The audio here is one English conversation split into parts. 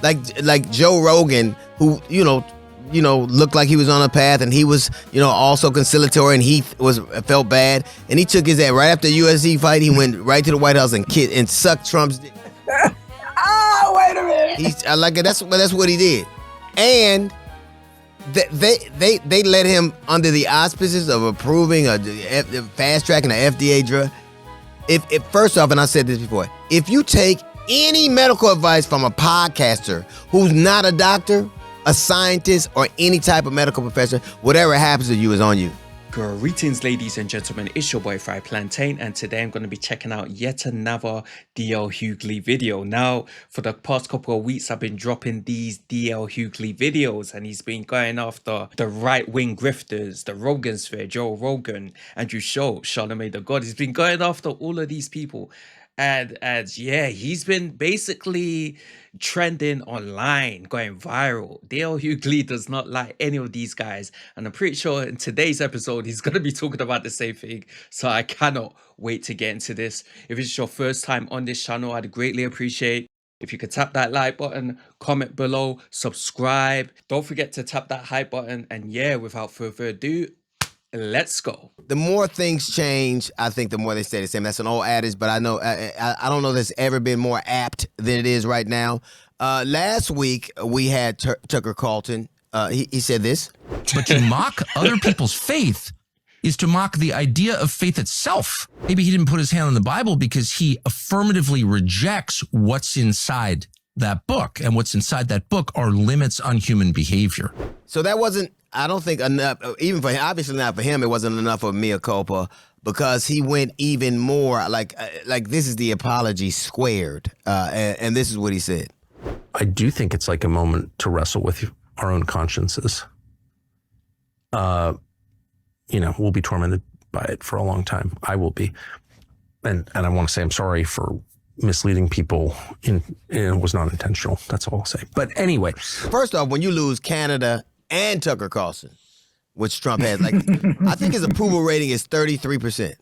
like Joe Rogan, who looked like he was on a path, and he was also conciliatory, and he felt bad, and he took his ass right after the UFC fight. He went right to the White House and sucked Trump's dick. Oh, wait a minute. That's what he did, and they let him under the auspices of approving fast tracking an FDA drug. If first off, and I said this before, if you take any medical advice from a podcaster who's not a doctor, a scientist, or any type of medical professor, whatever happens to you is on you. Greetings, ladies and gentlemen, it's your boy Plantain, and today I'm going to be checking out yet another DL Hughley video. Now, for the past couple of weeks, I've been dropping these DL Hughley videos, and he's been going after the right-wing grifters, the Rogan sphere, Joe Rogan, Andrew Schultz, Charlemagne the God. He's been going after all of these people. And yeah, he's been basically trending online, going viral. Dale Hughley does not like any of these guys. And I'm pretty sure in today's episode, he's going to be talking about the same thing. So I cannot wait to get into this. If it's your first time on this channel, I'd greatly appreciate if you could tap that like button, comment below, subscribe. Don't forget to tap that hype button. And yeah, without further ado, let's go. The more things change, I think the more they stay the same. That's an old adage, but I know I don't know that's ever been more apt than it is right now. Last week we had Tucker Carlson. He said this. But to mock other people's faith is to mock the idea of faith itself. Maybe he didn't put his hand on the Bible because he affirmatively rejects what's inside that book. And what's inside that book are limits on human behavior. So that wasn't, I don't think enough, even for him, obviously not for him, it wasn't enough of mea culpa, because he went even more like this is the apology squared. And this is what he said. I do think it's like a moment to wrestle with our own consciences. We'll be tormented by it for a long time. I will be. And I want to say I'm sorry for misleading people. It was not intentional. That's all I'll say. But anyway. First off, when you lose Canada and Tucker Carlson, which Trump has, I think his approval rating is 33%.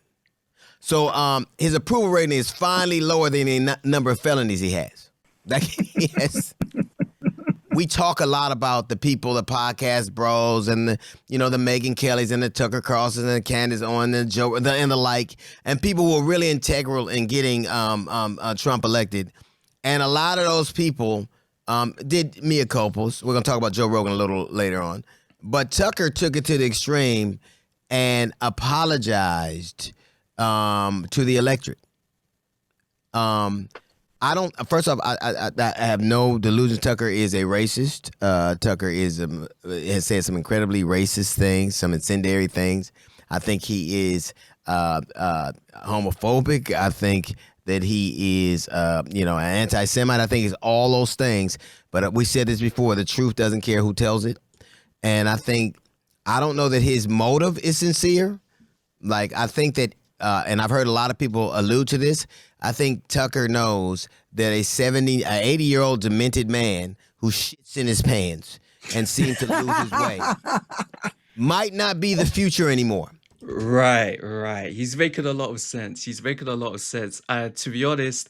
So his approval rating is finally lower than the number of felonies he has. Yes. We talk a lot about the people, the podcast bros, and the Megyn Kellys and the Tucker Carlsons and the Candace Owens and Joe and the like, and people who are really integral in getting Trump elected. And a lot of those people did mea culpas. We're gonna talk about Joe Rogan a little later on, but Tucker took it to the extreme and apologized to the electorate. First off, I have no delusions. Tucker is a racist. Tucker has said some incredibly racist things, some incendiary things. I think he is homophobic. I think that he is, an anti-Semite. I think he's all those things. But we said this before, the truth doesn't care who tells it. And I don't know that his motive is sincere. I think that, and I've heard a lot of people allude to this, I think Tucker knows that a 80-year-old demented man who shits in his pants and seems to lose his way might not be the future anymore. Right. He's making a lot of sense. To be honest,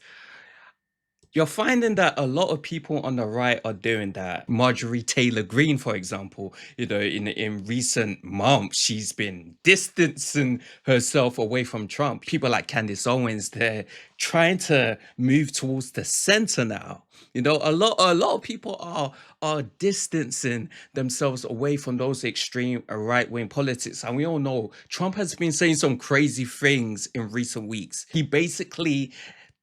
you're finding that a lot of people on the right are doing that. Marjorie Taylor Greene, for example, in recent months, she's been distancing herself away from Trump. People like Candace Owens, they're trying to move towards the center now. A lot of people are distancing themselves away from those extreme right-wing politics. And we all know Trump has been saying some crazy things in recent weeks. He basically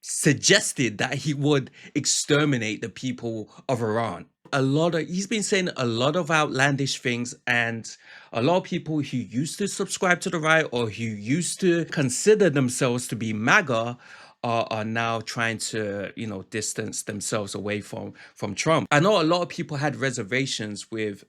suggested that he would exterminate the people of Iran. He's been saying a lot of outlandish things, and a lot of people who used to subscribe to the right or who used to consider themselves to be MAGA are now trying to, distance themselves away from Trump. I know a lot of people had reservations with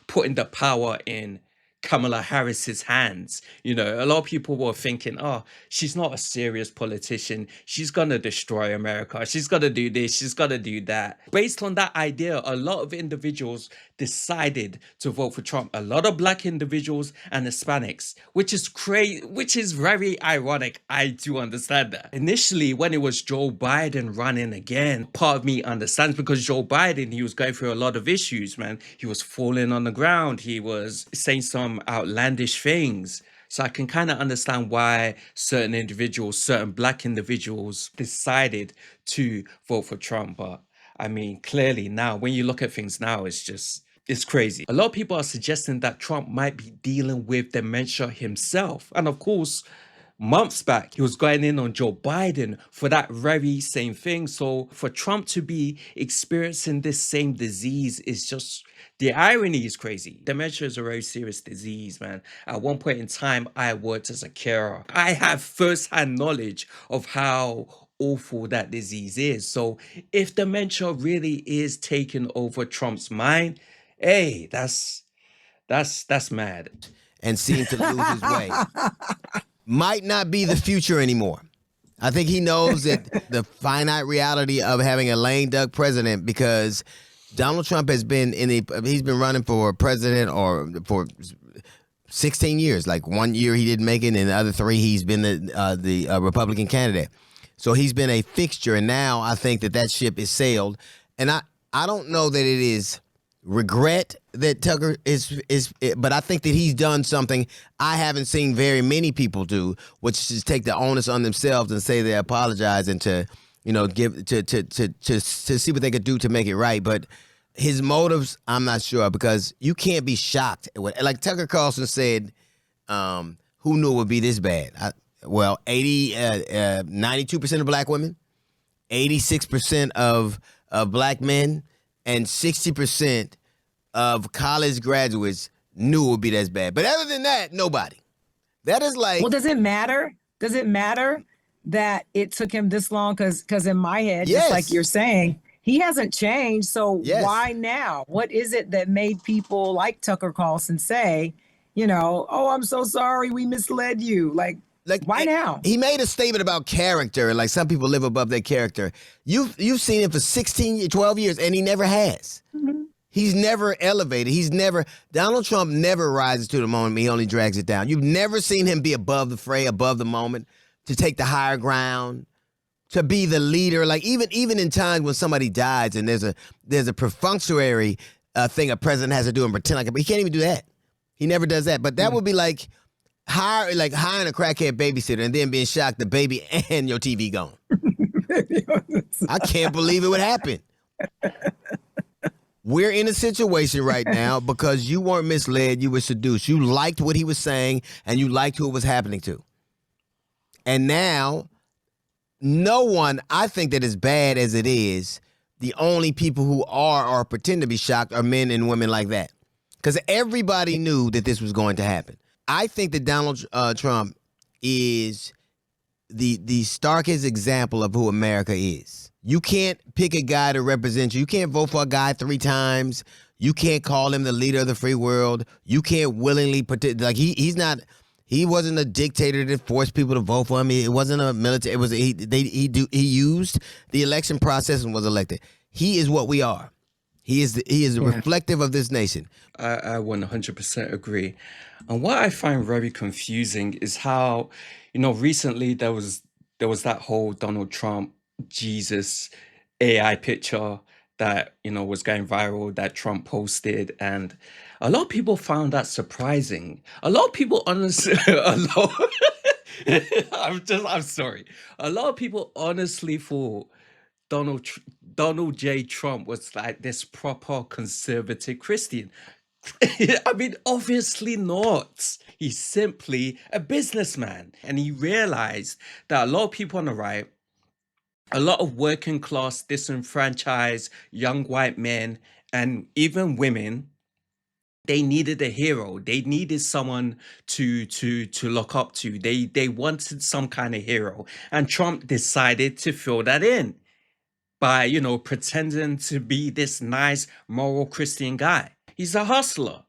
putting the power in Kamala Harris's hands. You know, a lot of people were thinking, oh, she's not a serious politician. She's going to destroy America. She's going to do this. She's going to do that. Based on that idea, a lot of individuals decided to vote for Trump. A lot of black individuals and Hispanics, which is crazy, which is very ironic. I do understand that. Initially, when it was Joe Biden running again, part of me understands, because Joe Biden, he was going through a lot of issues, man. He was falling on the ground. He was saying some outlandish things. So I can kind of understand why certain individuals, certain black individuals decided to vote for Trump. But I mean, clearly now, when you look at things now, it's crazy. A lot of people are suggesting that Trump might be dealing with dementia himself. And of course, months back, he was going in on Joe Biden for that very same thing. So for Trump to be experiencing this same disease is just, the irony is crazy. Dementia is a very serious disease, man. At one point in time, I worked as a carer. I have first-hand knowledge of how awful that disease is. So if dementia really is taking over Trump's mind, hey, that's mad. And seem to lose his way. Might not be the future anymore. I think he knows that the finite reality of having a lame duck president, because Donald Trump has been he's been running for president or for 16 years. Like 1 year he didn't make it, and the other 3 he's been the Republican candidate. So he's been a fixture, and now I think that ship is sailed. And I don't know that it is regret that Tucker but I think that he's done something I haven't seen very many people do, which is take the onus on themselves and say they apologize and to, you know, give to see what they could do to make it right. But his motives, I'm not sure, because you can't be shocked. Like Tucker Carlson said, who knew it would be this bad? 92% of black women, 86% of black men, and 60% of college graduates knew it would be this bad. But other than that, nobody. That is like... Well, does it matter? Does it matter that it took him this long? Because in my head, yes, just like you're saying, he hasn't changed. So yes, why now? What is it that made people like Tucker Carlson say, you know, oh, I'm so sorry, we misled you? Like why now? He made a statement about character, like some people live above their character. You've seen him for 12 years, and he never has. Mm-hmm. He's never elevated. Donald Trump never rises to the moment. He only drags it down. You've never seen him be above the fray, above the moment, to take the higher ground, to be the leader. Like even in times when somebody dies and there's a perfunctory thing a president has to do and pretend like, but he can't even do that. He never does that. But that would be like hiring a crackhead babysitter and then being shocked the baby and your TV gone. I can't believe it would happen. We're in a situation right now because you weren't misled, you were seduced. You liked what he was saying and you liked who it was happening to. And now, no one, I think that as bad as it is, the only people who are or pretend to be shocked are men and women like that. Because everybody knew that this was going to happen. I think that Donald Trump is the starkest example of who America is. You can't pick a guy to represent you. You can't vote for a guy 3 times. You can't call him the leader of the free world. You can't willingly like he wasn't a dictator that forced people to vote for him. It wasn't a military. It was he used the election process and was elected. He is what we are. He is reflective of this nation. I 100% agree. And what I find very confusing is how, recently there was that whole Donald Trump Jesus AI picture that, was going viral that Trump posted. And a lot of people found that surprising. A lot of people honestly, I'm sorry. A lot of people honestly thought Donald J. Trump was like this proper conservative Christian. I mean, obviously not. He's simply a businessman. And he realized that a lot of people on the right, a lot of working class, disenfranchised young white men, and even women, they needed a hero. They needed someone to look up to. They wanted some kind of hero. And Trump decided to fill that in by, pretending to be this nice, moral Christian guy. He's a hustler.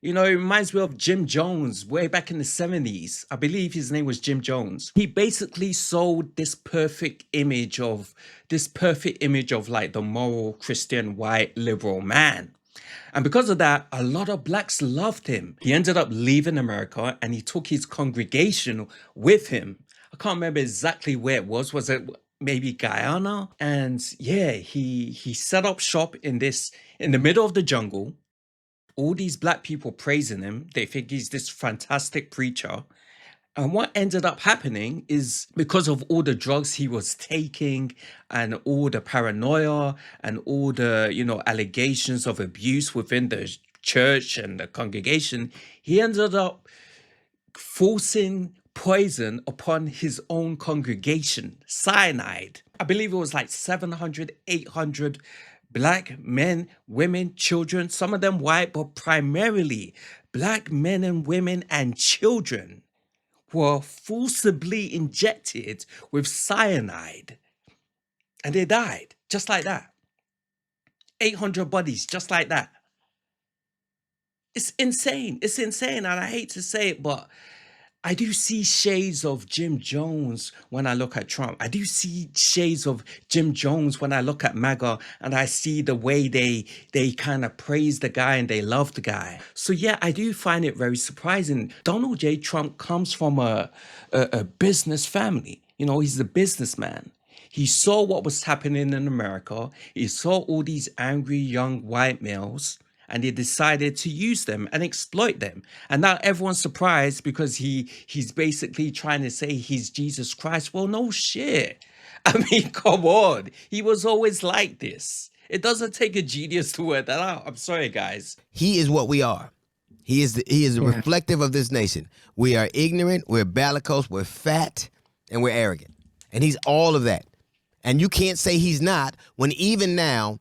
You know, it reminds me of Jim Jones way back in the 70s. I believe his name was Jim Jones. He basically sold this perfect image of like the moral Christian white liberal man. And because of that, a lot of blacks loved him. He ended up leaving America and he took his congregation with him. I can't remember exactly where it was. Was it maybe Guyana? And yeah, he set up shop in the middle of the jungle. All these black people praising him. They think he's this fantastic preacher. And what ended up happening is because of all the drugs he was taking and all the paranoia and all the, allegations of abuse within the church and the congregation, he ended up forcing poison upon his own congregation, cyanide. I believe it was like 700, 800 black men, women, children, some of them white, but primarily black men and women and children were forcibly injected with cyanide and they died just like that. 800 bodies just like that. It's insane. It's insane. And I hate to say it, but I do see shades of Jim Jones when I look at Trump. I do see shades of Jim Jones when I look at MAGA, and I see the way they kind of praise the guy and they love the guy. So yeah, I do find it very surprising. Donald J. Trump comes from a business family. He's a businessman. He saw what was happening in America. He saw all these angry young white males, and he decided to use them and exploit them. And now everyone's surprised because he's basically trying to say he's Jesus Christ. Well, no shit. I mean, come on. He was always like this. It doesn't take a genius to work that out. I'm sorry, guys. He is what we are. He is reflective of this nation. We are ignorant, we're bellicose, we're fat, and we're arrogant. And he's all of that. And you can't say he's not when even now,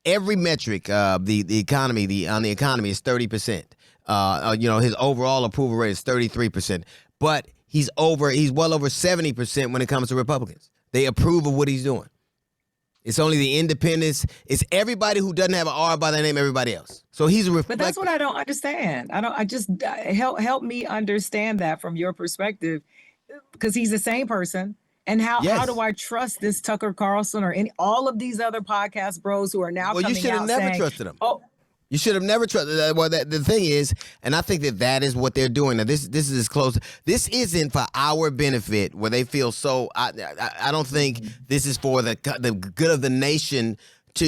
every metric, the economy, on the economy is 30%. His overall approval rate is 33%. But he's well over 70% when it comes to Republicans. They approve of what he's doing. It's only the independents. It's everybody who doesn't have an R by their name, everybody else. So he's a But that's what I don't understand. I just help me understand that from your perspective, because he's the same person. And how do I trust this Tucker Carlson or all of these other podcast bros who are now coming out saying, you should have never trusted them. Oh, you should have never trusted. Well, the thing is, and I think that is what they're doing. Now, this is as close. This isn't for our benefit where they feel so. I don't think this is for the good of the nation to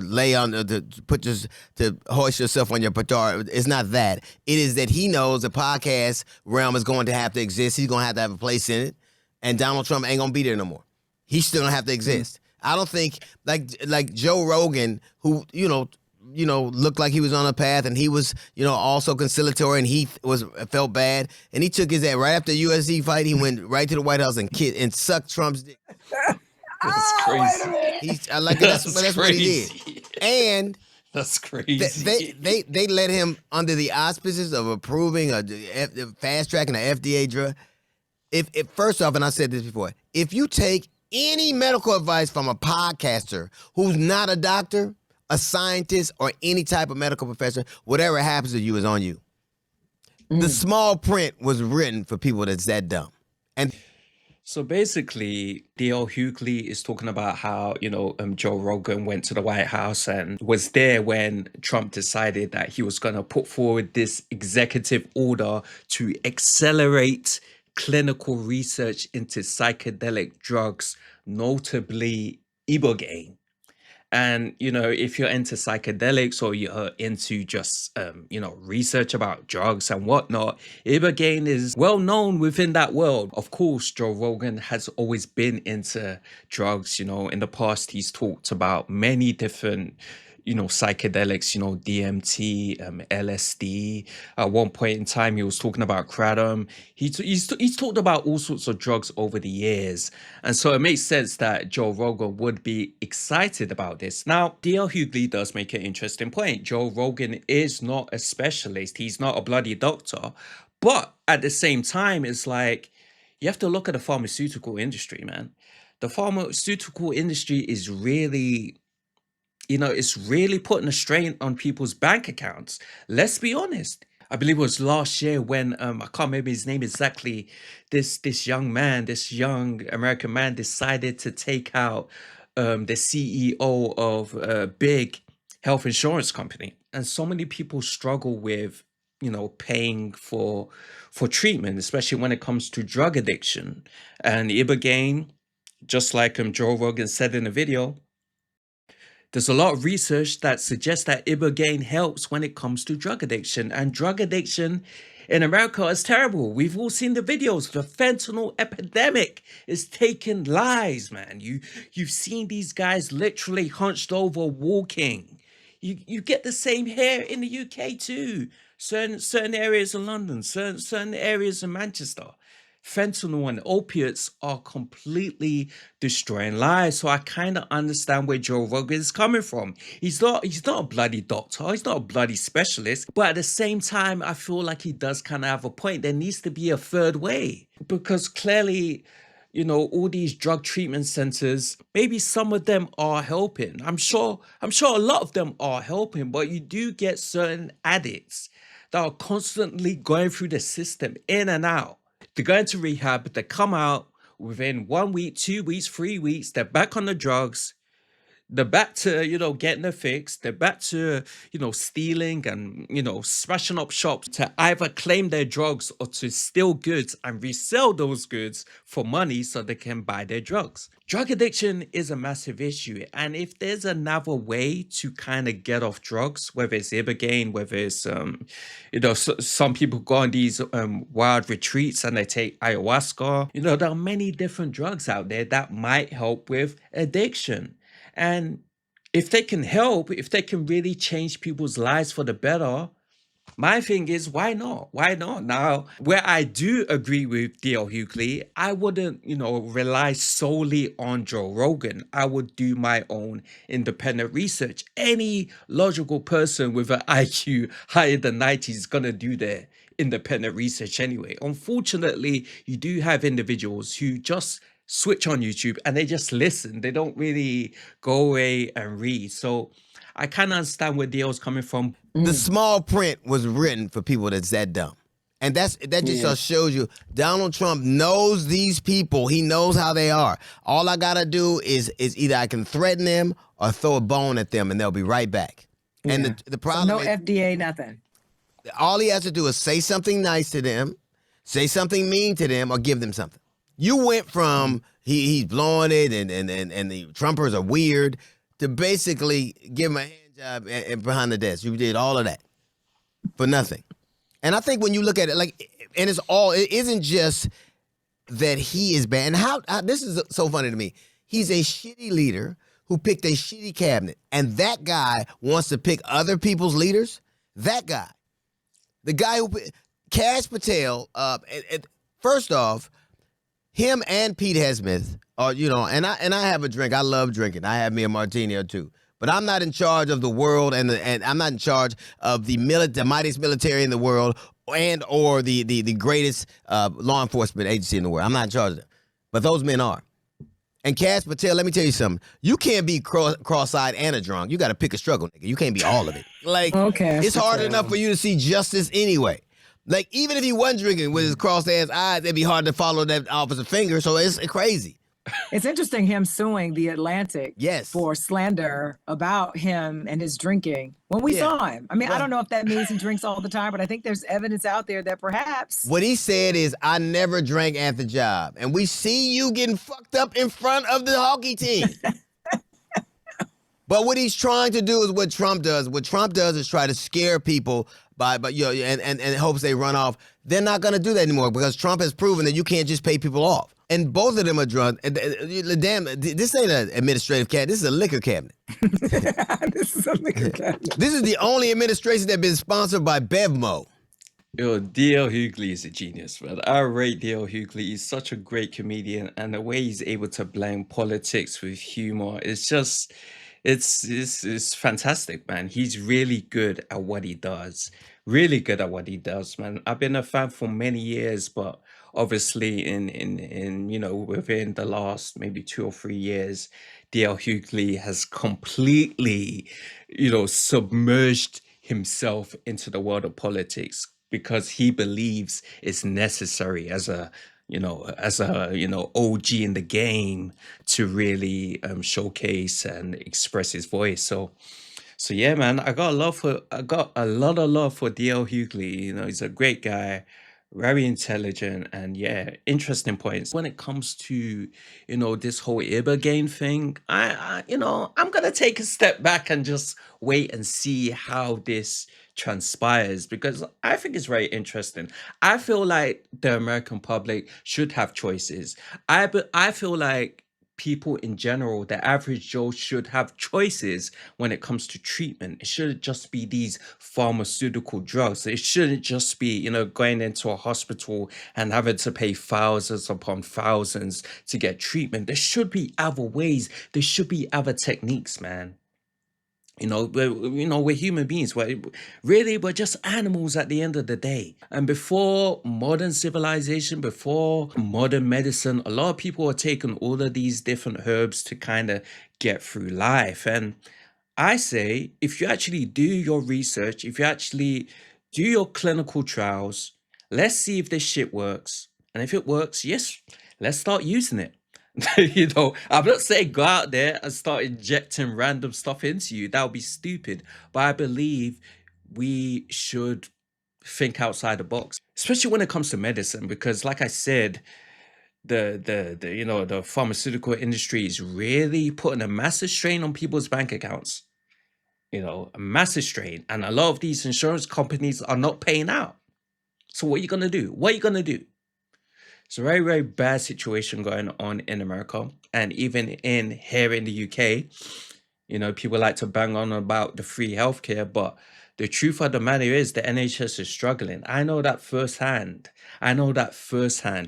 lay on to hoist yourself on your petard. It's not that. It is that he knows the podcast realm is going to have to exist. He's going to have a place in it, and Donald Trump ain't going to be there no more. He's still going to have to exist. I don't think like Joe Rogan, who looked like he was on a path, and he was also conciliatory, and he felt bad, and he took his ass right after the UFC fight. He went right to the White House and sucked Trump's dick. That's crazy. That's what he did. And that's crazy. They let him under the auspices of approving fast tracking an FDA drug. If first off, and I said this before, if you take any medical advice from a podcaster who's not a doctor, a scientist, or any type of medical professional, whatever happens to you is on you. The small print was written for people that's that dumb. And so basically, D.L. Hughley is talking about how, Joe Rogan went to the White House and was there when Trump decided that he was going to put forward this executive order to accelerate clinical research into psychedelic drugs, notably Ibogaine. And, if you're into psychedelics or you're into just, research about drugs and whatnot, Ibogaine is well known within that world. Of course, Joe Rogan has always been into drugs. In the past, he's talked about many different psychedelics, DMT, LSD. At one point in time, he was talking about kratom. He's talked about all sorts of drugs over the years. And so it makes sense that Joe Rogan would be excited about this. Now, D.L. Hughley does make an interesting point. Joe Rogan is not a specialist. He's not a bloody doctor. But at the same time, it's like, you have to look at the pharmaceutical industry, man. The pharmaceutical industry is really it's really putting a strain on people's bank accounts. Let's be honest. I believe it was last year when I can't remember his name exactly. This young man, this young American man, decided to take out the CEO of a big health insurance company, and so many people struggle with paying for treatment, especially when it comes to drug addiction. And ibogaine, just like Joe Rogan said in the video, there's a lot of research that suggests that ibogaine helps when it comes to drug addiction. And drug addiction in America is terrible. We've all seen the videos. The fentanyl epidemic is taking lives, man. You've seen these guys literally hunched over walking. You get the same here in the UK too. Certain areas of London, certain areas of Manchester. Fentanyl and opiates are completely destroying lives. So I kind of understand where Joe Rogan is coming from. He's not a bloody doctor, he's not a bloody specialist, but at the same time, I feel like he does kind of have a point. There needs to be a third way, because clearly, all these drug treatment centers, maybe some of them are helping. I'm sure a lot of them are helping, but you do get certain addicts that are constantly going through the system in and out. They go into rehab, they come out within 1 week, 2 weeks, 3 weeks, they're back on the drugs. They're back to, getting a fix. They're back to, stealing and, smashing up shops to either claim their drugs or to steal goods and resell those goods for money so they can buy their drugs. Drug addiction is a massive issue. And if there's another way to kind of get off drugs, whether it's ibogaine, whether it's, some people go on these wild retreats and they take ayahuasca, there are many different drugs out there that might help with addiction. And if they can help, if they can really change people's lives for the better, my thing is, why not? Why not? Now, where I do agree with D.L. Hughley, I wouldn't, rely solely on Joe Rogan. I would do my own independent research. Any logical person with an IQ higher than 90 is going to do their independent research anyway. Unfortunately, you do have individuals who just switch on YouTube and they just listen. They don't really go away and read. So I kind of understand where DL's coming from. The small print was written for people that's that dumb. And that just shows you Donald Trump knows these people. He knows how they are. All I got to do is either I can threaten them or throw a bone at them and they'll be right back. Yeah. And the problem so no is, FDA, nothing. All he has to do is say something nice to them, say something mean to them, or give them something. You went from he's blowing it and the Trumpers are weird to basically give him a hand job and behind the desk. You did all of that for nothing. And I think when you look at it, it isn't just that he is bad. And how this is so funny to me. He's a shitty leader who picked a shitty cabinet, and that guy wants to pick other people's leaders. That guy, the guy who Kash Patel. First off, him and Pete Hesmith are, and I have a drink. I love drinking. I have me a martini or two. But I'm not in charge of the world, and I'm not in charge of the mightiest military in the world, or the greatest law enforcement agency in the world. I'm not in charge of that. But those men are. And Kash Patel, let me tell you something. You can't be cross-eyed and a drunk. You got to pick a struggle, nigga. You can't be all of it. It's hard enough for you to see justice anyway. Even if he wasn't drinking with his crossed-ass eyes, it'd be hard to follow that officer's finger, so it's crazy. It's interesting him suing The Atlantic yes. for slander about him and his drinking when we saw him. I mean, I don't know if that means he drinks all the time, but I think there's evidence out there that perhaps. What he said is, I never drank at the job. And we see you getting fucked up in front of the hockey team. But what he's trying to do is what Trump does. What Trump does is try to scare people and hopes they run off. They're not going to do that anymore because Trump has proven that you can't just pay people off. And both of them are drunk. Damn, this ain't an administrative cabinet. This is a liquor cabinet. This is a liquor cabinet. This is the only administration that's been sponsored by Bevmo. Yo, D.L. Hughley is a genius, man. I rate D.L. Hughley. He's such a great comedian, and the way he's able to blend politics with humor, it's just, it's fantastic, man. He's really good at what he does. Really good at what he does, man. I've been a fan for many years, but obviously in within the last maybe 2 or 3 years, DL Hughley has completely, submerged himself into the world of politics because he believes it's necessary as a OG in the game to really showcase and express his voice. So yeah, man, I got a lot of love for DL Hughley. He's a great guy, very intelligent, and yeah, interesting points. When it comes to, this whole Ibogaine thing, I'm gonna take a step back and just wait and see how this transpires because I think it's very interesting. I feel like the American public should have choices. I feel like people in general, the average Joe, should have choices when it comes to treatment. It shouldn't just be these pharmaceutical drugs. It shouldn't just be, going into a hospital and having to pay thousands upon thousands to get treatment. There should be other ways. There should be other techniques, man. We're human beings. We're just animals at the end of the day. And before modern civilization, before modern medicine, a lot of people are taking all of these different herbs to kind of get through life. And I say, if you actually do your research, if you actually do your clinical trials, let's see if this shit works. And if it works, yes, let's start using it. I'm not saying go out there and start injecting random stuff into you. That would be stupid. But I believe we should think outside the box, especially when it comes to medicine, because like I said, the pharmaceutical industry is really putting a massive strain on people's bank accounts. A massive strain. And a lot of these insurance companies are not paying out. So what are you gonna do? What are you gonna do? It's a very, very bad situation going on in America and even here in the UK. People like to bang on about the free healthcare, but the truth of the matter is the NHS is struggling. I know that firsthand.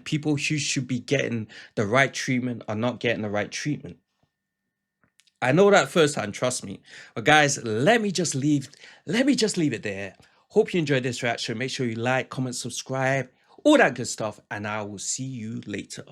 People who should be getting the right treatment are not getting the right treatment. I know that firsthand, trust me. But guys, let me just leave it there. Hope you enjoyed this reaction. Make sure you like, comment, subscribe, all that good stuff, and I will see you later.